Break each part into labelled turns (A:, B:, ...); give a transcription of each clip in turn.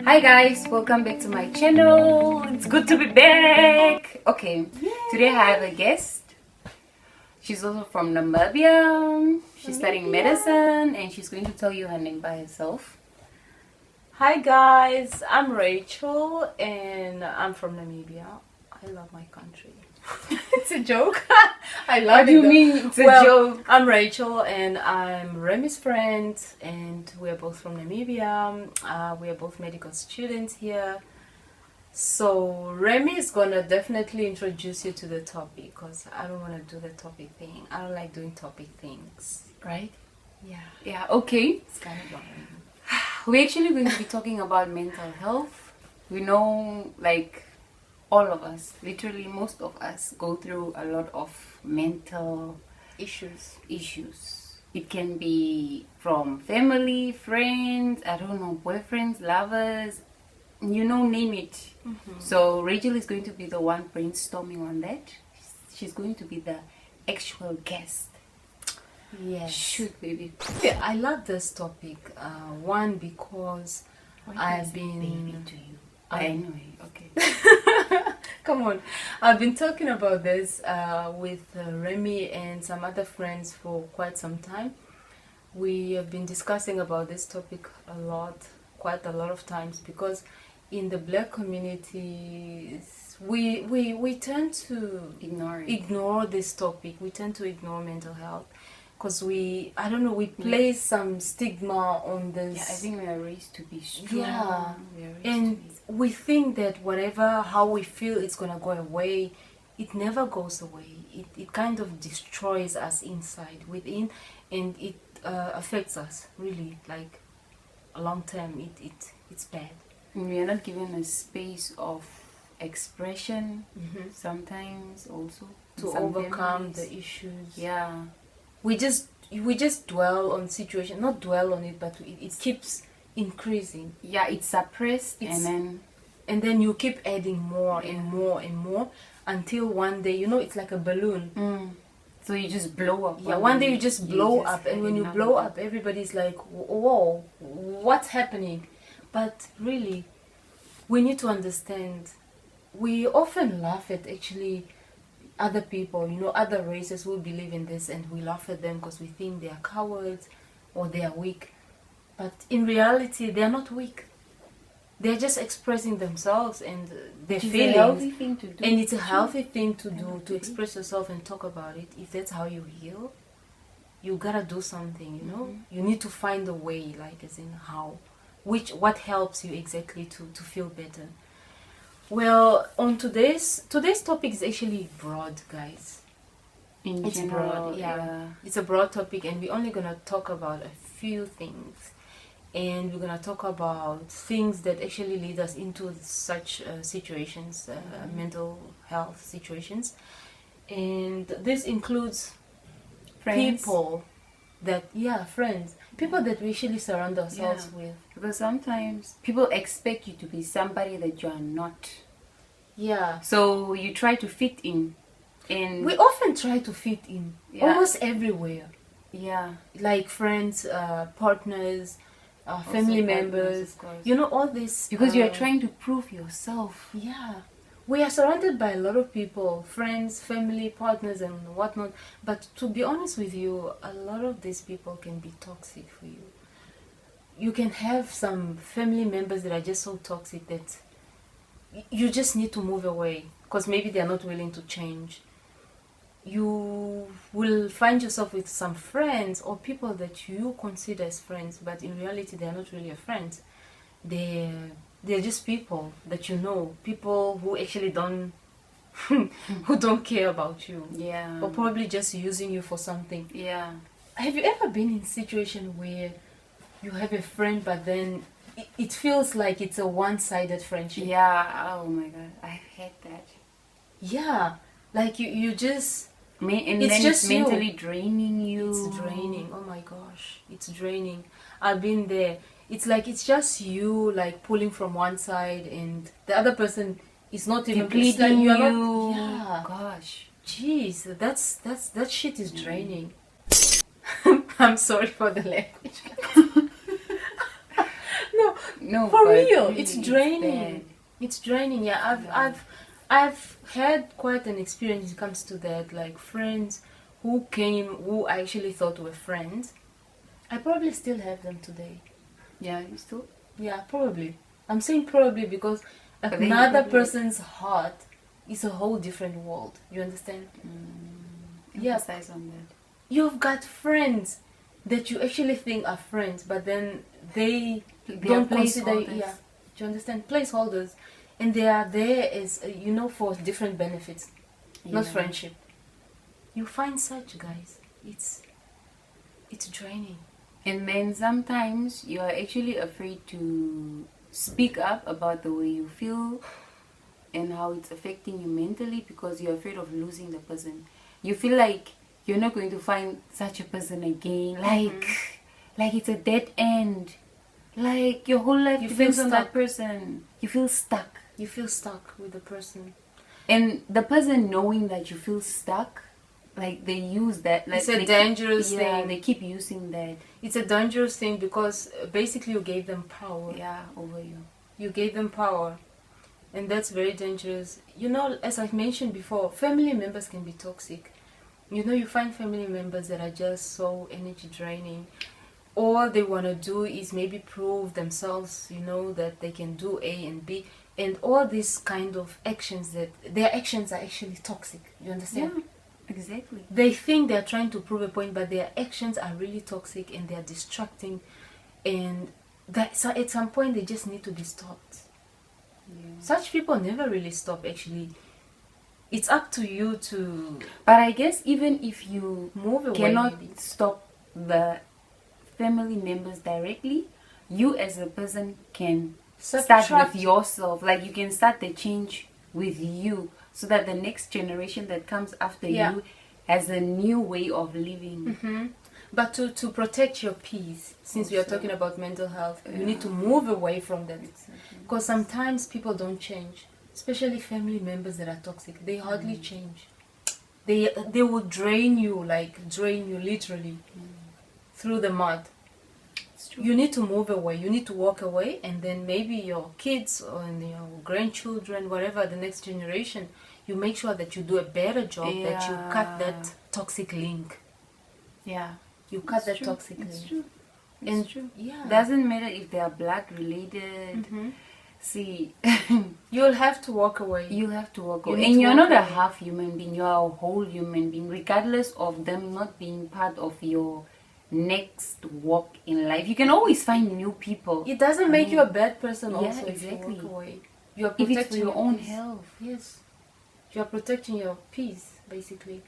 A: Hi guys, welcome back to my channel. It's good to be back. Okay, today I have a guest. She's also from Namibia. She's studying medicine and she's going to tell you her name by herself.
B: Hi guys, I'm Rachel and I'm from Namibia. I love my country. It's a joke. I love
A: What do you mean it's a joke?
B: I'm Rachel and I'm Remy's friend and we're both from Namibia. We are both medical students here. So Remy is gonna definitely introduce you to the topic because I don't want to do the topic thing. I don't like doing topic things.
A: Right?
B: Yeah,
A: Yeah, okay.
B: it's kind of boring.
A: We're actually going to be talking about mental health. We know, like, all of us, literally most of us, go through a lot of mental issues. It can be from family, friends, I don't know, boyfriends, lovers, you know, name it. So Rachel is going to be the one brainstorming on that. She's going to be the actual guest.
B: Yes.
A: Shoot, baby.
B: Yeah, I love this topic. One, because
A: Why do I
B: I've
A: say
B: been
A: baby to you. Anyway, okay.
B: come on, I've been talking about this with Remy and some other friends for quite some time. We have been discussing about this topic quite a lot of times, because in the black community we tend to ignore this topic. We tend to ignore mental health because we place some stigma on this.
A: Yeah, I think we are raised to be strong.
B: Yeah.
A: We are raised
B: And
A: to
B: we think that how we feel it's gonna go away. It never goes away. It kind of destroys us inside, within, and it affects us really, like long term. It's bad.
A: we are not given a space of expression sometimes also
B: To
A: in some
B: overcome
A: families.
B: the issues.
A: Yeah.
B: We just dwell on situation, not dwell on it, but it keeps increasing.
A: Yeah, it's suppressed
B: It's-
A: and
B: And then you keep adding more
A: Yeah.
B: and more and more until one day, it's like a balloon.
A: then so you just blow up.
B: Yeah, one day you just blow up, and
A: have
B: when you
A: enough
B: blow
A: of
B: up, everybody's like, whoa, what's happening? But really, we need to understand, we often laugh at actually other people, other races who believe in this, and we laugh at them because we think they are cowards or they are weak. But in reality, they are not weak. They're just expressing themselves and their
A: It's a
B: feelings.
A: healthy thing to do.
B: And it's a healthy thing to do,
A: Healthy.
B: to express yourself and talk about it. If that's how you heal, you gotta do something, You need to find a way, like as in how. What helps you exactly to feel better. Well, on today's topic is actually broad, guys.
A: In
B: It's
A: general,
B: broad, yeah. It's a broad topic, and we're only gonna talk about a few things. And we're gonna talk about things that actually lead us into such situations, mental health situations. And this includes
A: Friends.
B: friends, people that we actually surround ourselves
A: Yeah.
B: with.
A: Because sometimes people expect you to be somebody that you are not.
B: Yeah.
A: So you try to fit in. And
B: We often try to fit in
A: Yeah.
B: almost everywhere,
A: yeah.
B: like friends, partners, family
A: Also partners,
B: members.
A: of course.
B: All this.
A: Because you are trying to prove yourself.
B: Yeah. We are surrounded by a lot of people, friends, family, partners, and whatnot. But to be honest with you, a lot of these people can be toxic for you. You can have some family members that are just so toxic that you just need to move away because maybe they are not willing to change. You will find yourself with some friends or people that you consider as friends, but in reality they are not really your friends. They're just people that people who actually don't who don't care about you,
A: Yeah.
B: or probably just using you for something.
A: Yeah.
B: Have you ever been in a situation where you have a friend but then it feels like it's a one-sided friendship?
A: Yeah. Oh my god. I've had that.
B: Yeah, like you just
A: And
B: It's
A: then
B: just
A: it's
B: you.
A: mentally draining you.
B: It's draining. Oh my gosh, it's draining. I've been there. It's like it's just you, like pulling from one side, and the other person is not even it's like
A: Depleting
B: you're
A: you.
B: not. Yeah.
A: Gosh.
B: Jeez, that shit is draining. I'm sorry for the language.
A: No,
B: For
A: but
B: real,
A: really,
B: it's
A: bad.
B: draining. It's draining. Yeah, I've had quite an experience when it comes to that. Like friends who came, who I actually thought were friends. I probably still have them today.
A: Yeah, you still.
B: Yeah, probably. I'm saying probably because
A: But then you
B: another
A: probably-
B: person's heart is a whole different world. You understand? Yeah.
A: Emphasize on that.
B: You've got friends that you actually think are friends, but then they
A: They are
B: don't consider.
A: placeholders.
B: Yeah, do you understand? Placeholders, and they are there as for different benefits, not
A: Yeah.
B: friendship. You find such guys. It's draining.
A: And then sometimes you are actually afraid to speak up about the way you feel and how it's affecting you mentally because you're afraid of losing the person. You feel like you're not going to find such a person again. Like it's a dead end. Like your whole life
B: You
A: depends
B: feel
A: on that
B: stuck.
A: person. You feel stuck.
B: You feel stuck with the person.
A: And the person knowing that you feel stuck, like they use that. Like
B: It's a
A: they
B: dangerous
A: keep,
B: thing.
A: Yeah, they keep using that.
B: It's a dangerous thing because basically you gave them power.
A: Yeah, over you.
B: You gave them power, and that's very dangerous. As I mentioned before, family members can be toxic. You find family members that are just so energy draining. All they want to do is maybe prove themselves, that they can do A and B, and all these kind of actions that their actions are actually toxic. You understand?
A: Yeah, exactly.
B: They think they're trying to prove a point, but their actions are really toxic and they're distracting, and so at some point they just need to be stopped.
A: Yeah.
B: Such people never really stop. Actually, it's up to you to
A: But I guess even if you
B: move away.
A: cannot
B: Maybe.
A: stop the family members directly, you as a person can start
B: Subtract.
A: with yourself. Like you can start the change with you so that the next generation that comes after
B: Yeah.
A: you has a new way of living.
B: Mhm. But to protect your peace, since we are
A: Also.
B: talking about mental health, you
A: Yeah.
B: need to move away from that.
A: Exactly.
B: Because sometimes people don't change, especially family members that are toxic. They hardly change. They will drain you literally through the mud.
A: It's true.
B: You need to move away. You need to walk away, and then maybe your kids or your grandchildren, whatever the next generation, you make sure that you do a better job. That you cut that toxic link.
A: Yeah.
B: You cut
A: It's
B: that
A: true.
B: toxic
A: It's
B: link.
A: true. It's
B: And
A: true.
B: yeah,
A: Doesn't matter if they are blood related. See,
B: you'll have to walk away.
A: you have to walk
B: You
A: away.
B: need
A: And
B: to
A: you're
B: walk
A: not a
B: away.
A: half human being, you're a whole human being, regardless of them not being part of your next walk in life. You can always find new people.
B: It doesn't make you a bad person.
A: Yeah,
B: Also,
A: exactly.
B: if you walk away, you are
A: If
B: protecting
A: it's for your own
B: peace.
A: health.
B: Yes, you are protecting your peace basically.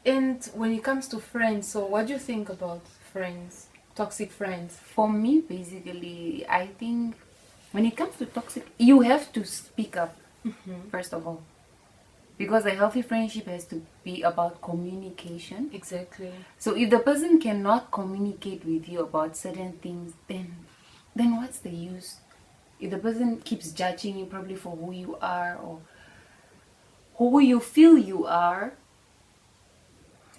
B: And when it comes to friends, so what do you think about friends, toxic friends?
A: For me, basically, I think when it comes to toxic, you have to speak up, first of all. Because a healthy friendship has to be about communication.
B: Exactly.
A: So if the person cannot communicate with you about certain things, then what's the use? If the person keeps judging you probably for who you are or who you feel you are,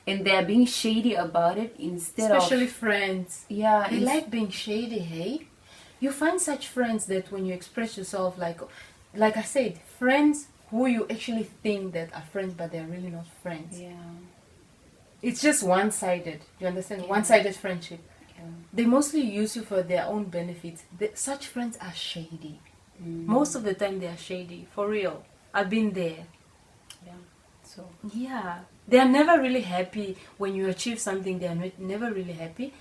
A: and they're being shady about it instead
B: Especially
A: of
B: friends.
A: yeah,
B: They like being shady, hey? You find such friends that when you express yourself, like I said, friends who you actually think that are friends, but they're really not friends.
A: yeah,
B: It's just one-sided. You understand?
A: Yeah.
B: One-sided friendship.
A: yeah.
B: They mostly use you for their own benefits. Such friends are shady. Most of the time they are shady. For real. I've been there.
A: Yeah. So
B: Yeah. They are never really happy when you achieve something. They are never really happy.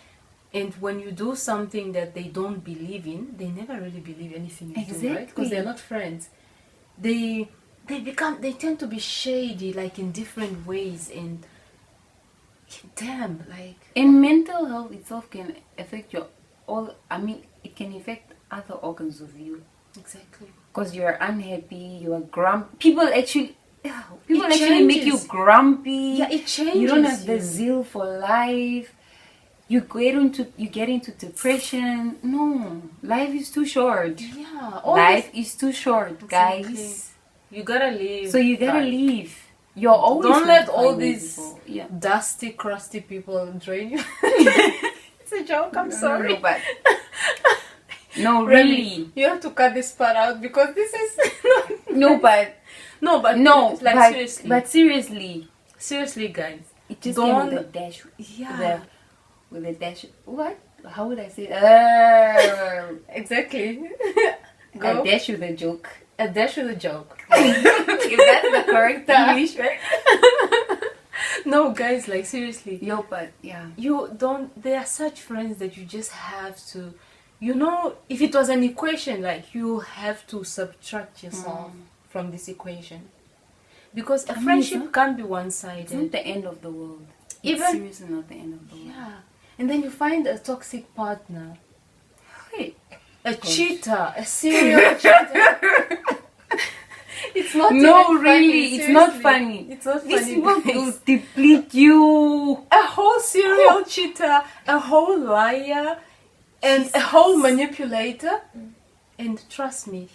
B: And when you do something that they don't believe in, they never really believe anything you do, right? Because
A: Exactly.
B: they're not friends. They tend to be shady, like in different ways, and damn, like
A: and mental health itself can affect it can affect other organs of you.
B: exactly.
A: Because you're unhappy, you are grumpy. People actually
B: It
A: make you
B: changes.
A: grumpy.
B: Yeah, it changes.
A: You don't have the
B: you.
A: zeal for life. You get into depression. No, life is too short.
B: Yeah,
A: Life is too short, guys.
B: Exactly. You gotta leave.
A: So you gotta
B: guys.
A: leave. You're always
B: Don't
A: going
B: let
A: to
B: all
A: find new
B: these
A: people. Yeah.
B: dusty, crusty people drain you. It's a joke. I'm sorry.
A: No, but No,
B: Remy,
A: really.
B: you have to cut this part out because this is
A: No, but
B: seriously.
A: but seriously,
B: Seriously, guys.
A: it just
B: Don't-
A: came with a dash.
B: Yeah.
A: With a dash. What? How would I say?
B: Exactly.
A: A
B: Go.
A: dash with a joke.
B: A dash with a joke.
A: If that's the correct English, right?
B: No, guys, like seriously.
A: Yo, but yeah.
B: You don't, they are such friends that you just have to, you know, if it was an equation, like you have to subtract yourself from this equation. Because a
A: mean,
B: friendship
A: it's
B: can't be
A: It's
B: one-sided.
A: not the end of the world. It's
B: Even-
A: seriously not the end of the world.
B: Yeah. And then you find a toxic partner.
A: Wait.
B: A cheater, a serial cheater. It's not
A: No,
B: even
A: really,
B: funny,
A: it's not
B: seriously.
A: funny.
B: It's not
A: These
B: funny.
A: people
B: guys.
A: will deplete you.
B: A whole serial cheater, a whole liar, and a whole manipulator. And trust me,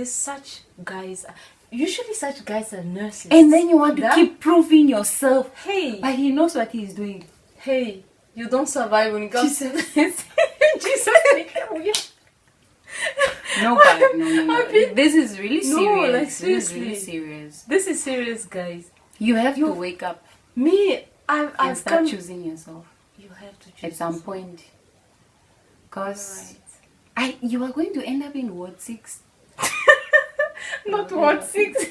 B: such guys. Usually, such guys are nurses.
A: And then you want to
B: That-
A: keep proving yourself.
B: Hey,
A: But he knows what he's doing.
B: hey, you don't survive when it comes to
A: Jesus.
B: Jesus.
A: No, but no.
B: I feel-
A: This is really
B: No,
A: serious.
B: like,
A: This is really
B: seriously.
A: serious.
B: This is serious, guys.
A: You have to wake up
B: Me,
A: and
B: I've
A: start
B: come.
A: choosing yourself
B: You have to choose
A: at some
B: yourself.
A: point. Because
B: Right.
A: you are going to end up in Ward 6.
B: Not
A: No,
B: what
A: no.
B: 6.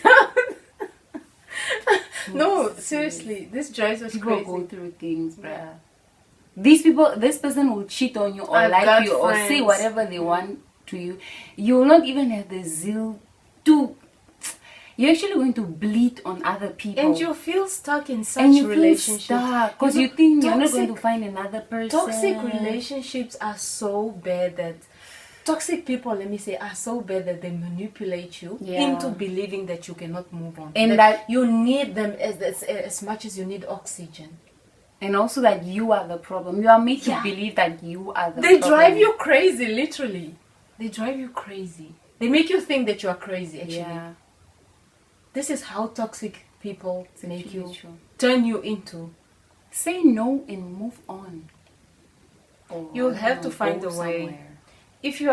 B: No, seriously, this drives us
A: People
B: crazy.
A: go through things, bruh.
B: Yeah.
A: This person will cheat on you or
B: I've
A: like
B: got
A: you or say
B: friends.
A: whatever they want to you. You will not even have the zeal to. You're actually going to bleed on other people.
B: And you feel stuck in such
A: and you feel
B: relationships.
A: stuck because
B: know,
A: you think you're not going to
B: toxic-
A: find another person.
B: Toxic relationships are so bad that toxic people, let me say, are so bad that they manipulate you
A: Yeah.
B: into believing that you cannot move on.
A: And that-
B: you need them as much as you need oxygen.
A: And also that you are the problem. You are made to
B: Yeah.
A: believe that you are the
B: They
A: problem.
B: drive you crazy, literally. They drive you crazy. They make you think that you are crazy, actually.
A: Yeah.
B: This is how toxic people
A: It's
B: make
A: actually
B: you,
A: true.
B: turn you into.
A: Say no and move on. Or,
B: You'll
A: I
B: have
A: don't
B: to find
A: go
B: a way.
A: somewhere.
B: If you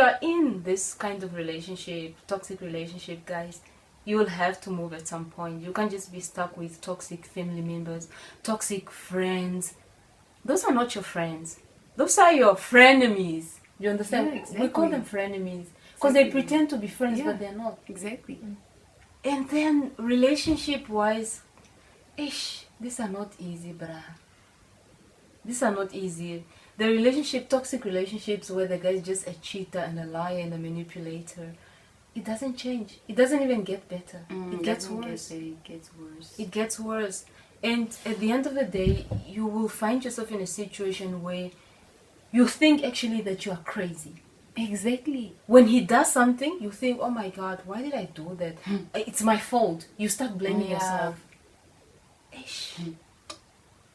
B: are in this kind of relationship, toxic relationship, guys, you will have to move at some point. You can't just be stuck with toxic family members, toxic friends. Those are not your friends. Those are your frenemies. You understand?
A: Yeah,
B: We call
A: exactly.
B: them frenemies because they
A: Exactly.
B: pretend to be friends,
A: Yeah.
B: but they're not.
A: Exactly.
B: And then relationship wise, these are not easy, bruh. These are not easy. The toxic relationships where the guy is just a cheater and a liar and a manipulator, it doesn't change. It doesn't even get better. It gets
A: doesn't
B: worse.
A: Get better, it gets worse.
B: It gets worse. And at the end of the day, you will find yourself in a situation where you think actually that you are crazy.
A: Exactly.
B: When he does something, you think, oh my God, why did I do that? It's my fault. You start blaming
A: Yeah.
B: yourself.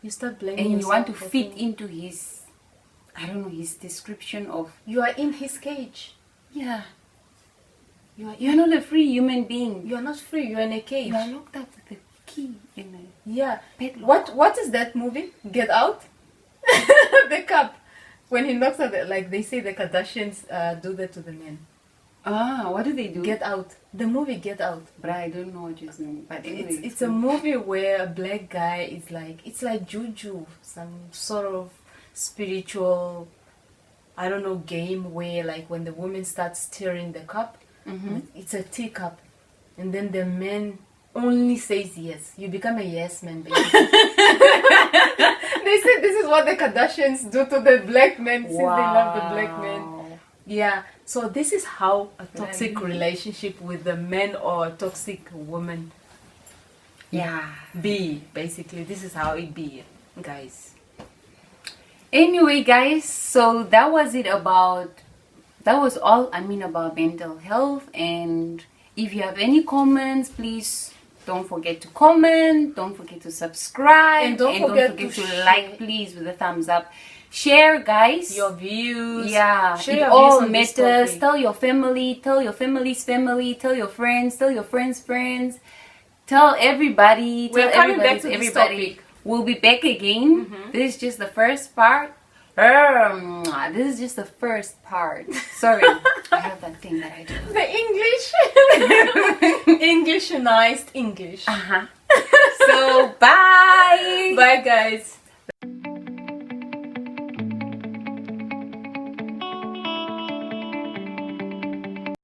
B: You start blaming
A: And you
B: yourself.
A: want to
B: for
A: fit
B: things.
A: into his, I don't know, his description of.
B: You are in his cage.
A: Yeah.
B: You are,
A: You're not a free human being.
B: you are not free. You are in a cage.
A: You are locked up with a key in a
B: Yeah.
A: padlock.
B: What is that movie? Get Out? The cup. When he knocks at it, like they say the Kardashians do that to the men.
A: Ah, what do they do?
B: Get Out. The movie Get Out.
A: But I don't know what you're saying. But anyway,
B: It's a movie where a black guy is like, it's like juju, some sort of spiritual, I don't know, game where like when the woman starts stirring the cup, it's a teacup, and then the man only says yes. You become a yes man, basically. They said this is what the Kardashians do to the black men since they love the black men. Yeah, so this is how a toxic relationship with a man or a toxic woman
A: Yeah.
B: be. Basically, this is how it be, guys.
A: Anyway, guys, so that was it about. That was all I mean about mental health. And if you have any comments, please don't forget to comment. Don't forget to subscribe.
B: And don't forget to
A: to
B: share.
A: like, please, with a thumbs up. Share, guys.
B: Your views.
A: Yeah,
B: Share
A: it
B: your
A: all
B: views on this
A: matters.
B: topic.
A: Tell your family, tell your family's family, tell your friends, tell your friends' friends, tell everybody.
B: We're
A: tell
B: coming back
A: everybody's
B: to this
A: everybody.
B: topic.
A: We'll be back again. This is just the first part. This is just the first part. Sorry, I have that thing that I do.
B: The English. Englishanized English.
A: So, bye!
B: Bye, guys.